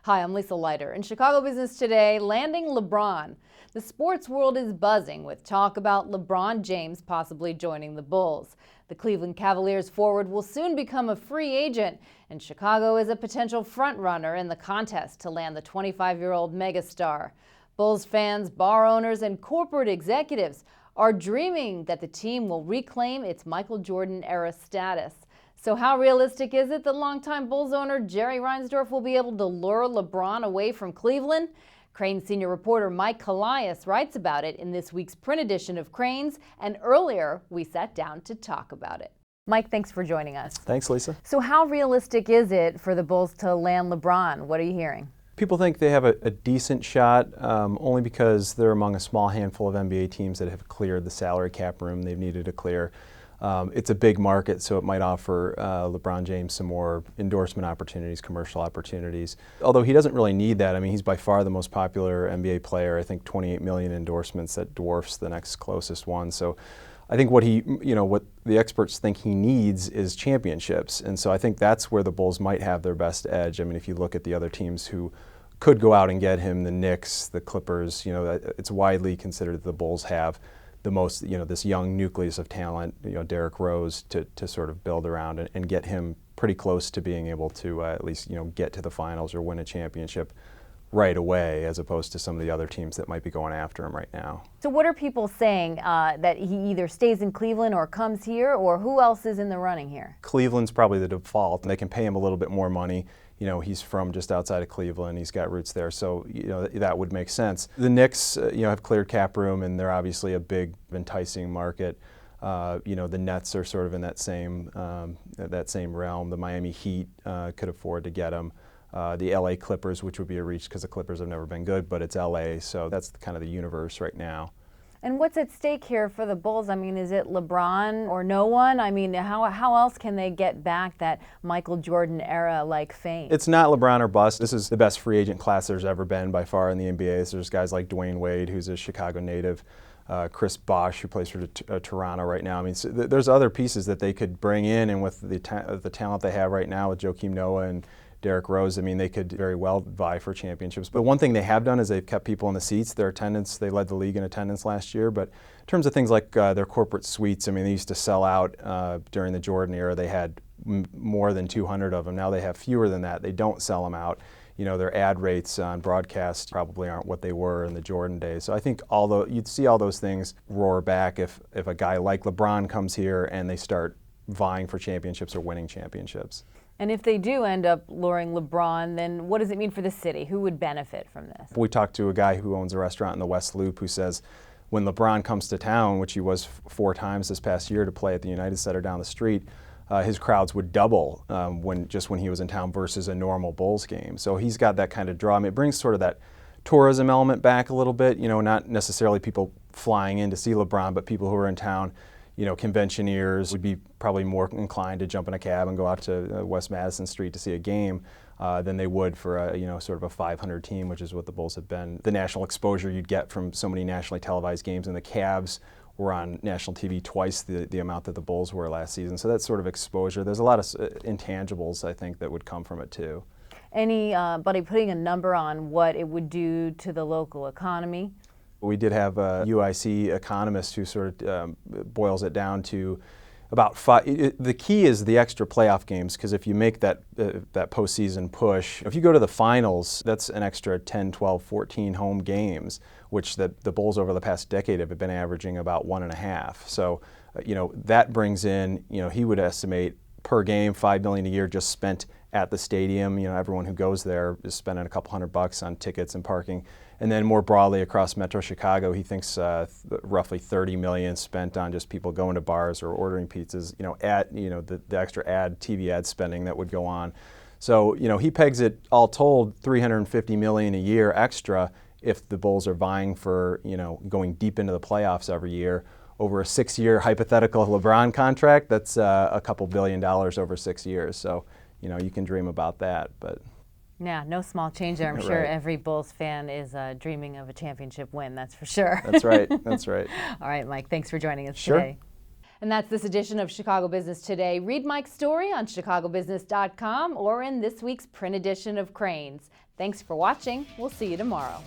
Hi, I'm Lisa Leiter. In Chicago Business Today, landing LeBron. The sports world is buzzing with talk about LeBron James possibly joining the Bulls. The Cleveland Cavaliers forward will soon become a free agent, and Chicago is a potential frontrunner in the contest to land the 25-year-old megastar. Bulls fans, bar owners, and corporate executives are dreaming that the team will reclaim its Michael Jordan-era status. So how realistic is it that longtime Bulls owner Jerry Reinsdorf will be able to lure LeBron away from Cleveland? Crain's senior reporter Mike Callias writes about it in this week's print edition of Crain's, and earlier we sat down to talk about it. Mike, thanks for joining us. Thanks, Lisa. So how realistic is it for the Bulls to land LeBron? What are you hearing? People think they have a decent shot only because they're among a small handful of NBA teams that have cleared the salary cap room they've needed to clear. It's a big market, so it might offer LeBron James some more endorsement opportunities, commercial opportunities. Although he doesn't really need that. I mean, he's by far the most popular NBA player. I think 28 million endorsements, that dwarfs the next closest one. So I think what the experts think he needs is championships. And so I think that's where the Bulls might have their best edge. I mean, if you look at the other teams who could go out and get him, the Knicks, the Clippers, it's widely considered that the Bulls have the most, this young nucleus of talent, Derrick Rose, to sort of build around and get him pretty close to being able to at least, get to the finals or win a championship right away, as opposed to some of the other teams that might be going after him right now. So what are people saying, that he either stays in Cleveland or comes here, or who else is in the running here? Cleveland's probably the default, and they can pay him a little bit more money. He's from just outside of Cleveland. He's got roots there, so that would make sense. The Knicks, have cleared cap room, and they're obviously a big, enticing market. The Nets are sort of in that same realm. The Miami Heat could afford to get him. The LA Clippers, which would be a reach because the Clippers have never been good, but it's LA, so that's kind of the universe right now. And what's at stake here for the Bulls? I mean, is it LeBron or no one? I mean, how else can they get back that Michael Jordan era like fame? It's not LeBron or bust. This is the best free agent class there's ever been by far in the NBA. There's guys like Dwayne Wade, who's a Chicago native, Chris Bosh, who plays for Toronto right now. I mean, so there's other pieces that they could bring in, and with the talent they have right now with Joakim Noah and Derrick Rose, I mean, they could very well vie for championships. But one thing they have done is they've kept people in the seats. Their attendance, they led the league in attendance last year. But in terms of things like their corporate suites, I mean, they used to sell out during the Jordan era. They had more than 200 of them. Now they have fewer than that. They don't sell them out. Their ad rates on broadcast probably aren't what they were in the Jordan days. So I think although you'd see all those things roar back if a guy like LeBron comes here and they start vying for championships or winning championships. And if they do end up luring LeBron, then what does it mean for the city? Who would benefit from this? We talked to a guy who owns a restaurant in the West Loop who says when LeBron comes to town, which he was 4 times this past year to play at the United Center down the street, his crowds would double when he was in town versus a normal Bulls game. So he's got that kind of draw. I mean, it brings sort of that tourism element back a little bit, not necessarily people flying in to see LeBron, but people who are in town. Conventioneers would be probably more inclined to jump in a cab and go out to West Madison Street to see a game than they would for a, sort of a 500 team, which is what the Bulls have been. The national exposure you'd get from so many nationally televised games, and the Cavs were on national TV twice the amount that the Bulls were last season. So that sort of exposure, there's a lot of intangibles, I think, that would come from it too. Anybody putting a number on what it would do to the local economy? We did have a UIC economist who sort of boils it down to about 5. The key is the extra playoff games, because if you make that postseason push, if you go to the finals, that's an extra 10, 12, 14 home games, which the Bulls over the past decade have been averaging about 1.5. So, that brings in, he would estimate per game $5 million a year just spent at the stadium. Everyone who goes there is spending a couple $100 on tickets and parking. And then more broadly across Metro Chicago, he thinks roughly $30 million spent on just people going to bars or ordering pizzas. The extra TV ad spending that would go on. So he pegs it all told $350 million a year extra if the Bulls are vying for going deep into the playoffs every year. Over a 6-year hypothetical LeBron contract, that's a couple $1 billion over 6 years. So you can dream about that, but. Yeah, no small change there. I'm sure every Bulls fan is dreaming of a championship win, that's for sure. That's right, that's right. All right, Mike, thanks for joining us Sure. today. And that's this edition of Chicago Business Today. Read Mike's story on chicagobusiness.com or in this week's print edition of Crain's. Thanks for watching. We'll see you tomorrow.